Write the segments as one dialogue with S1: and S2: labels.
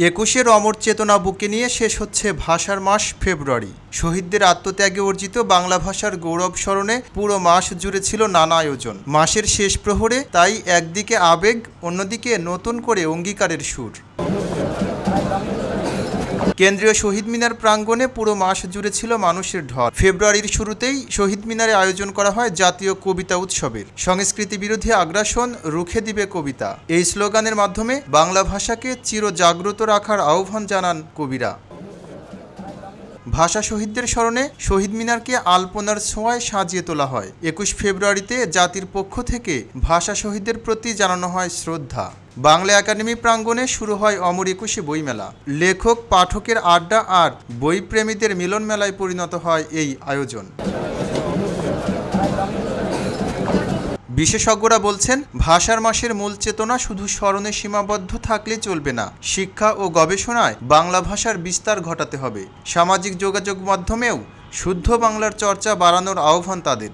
S1: একুশের অমর চেতনা বুকে নিয়ে শেষ হচ্ছে ভাষার মাস ফেব্রুয়ারি। শহীদদের আত্মত্যাগে অর্জিত বাংলা ভাষার গৌরব স্মরণে পুরো মাস জুড়ে ছিল নানা আয়োজন। মাসের শেষ প্রহরে তাই একদিকে আবেগ, অন্যদিকে নতুন করে অঙ্গীকারের সুর। কেন্দ্রীয় শহীদ মিনার প্রাঙ্গণে পুরো মাস জুড়ে ছিল মানুষের ঢল। ফেব্রুয়ারির শুরুতেই শহীদ মিনারে আয়োজন করা হয় জাতীয় কবিতা উৎসবের। সংস্কৃতি বিরোধী আগ্রাসন রুখে দিবে কবিতা, এই স্লোগানের মাধ্যমে বাংলা ভাষাকে চিরজাগ্রত রাখার আহ্বান জানান কবিরা। ভাষা শহীদদের স্মরণে শহীদ মিনারকে আলপনার ছোঁয়ায় সাজিয়ে তোলা হয়। ২১ ফেব্রুয়ারিতে জাতির পক্ষ থেকে ভাষা শহীদদের প্রতি জানানো হয় শ্রদ্ধা। বাংলা একাডেমি প্রাঙ্গণে শুরু হয় অমর একুশে বইমেলা। লেখক পাঠকের আড্ডা আর বইপ্রেমীদের মিলন মেলায় পরিণত হয় এই আয়োজন। বিশেষজ্ঞরা বলছেন, ভাষার মাসের মূল চেতনা শুধু স্মরণে সীমাবদ্ধ থাকলে চলবে না। শিক্ষা ও গবেষণায় বাংলা ভাষার বিস্তার ঘটাতে হবে। সামাজিক যোগাযোগ মাধ্যমেও শুদ্ধ বাংলার চর্চা বাড়ানোর আহ্বান তাদের।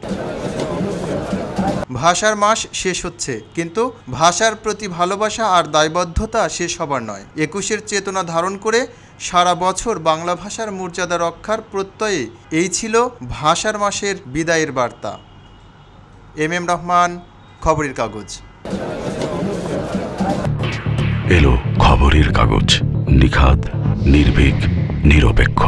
S1: ভাষার মাস শেষ হচ্ছে, কিন্তু ভাষার প্রতি ভালোবাসা আর দায়বদ্ধতা শেষ হবার নয়। একুশের চেতনা ধারণ করে সারা বছর বাংলা ভাষার মর্যাদা রক্ষার প্রত্যয়ে এই ছিল ভাষার মাসের বিদায়ের বার্তা। এম রহমান, খবরের কাগজ।
S2: এলো খবরের কাগজ, নিখাত, নির্ভীক, নিরপেক্ষ।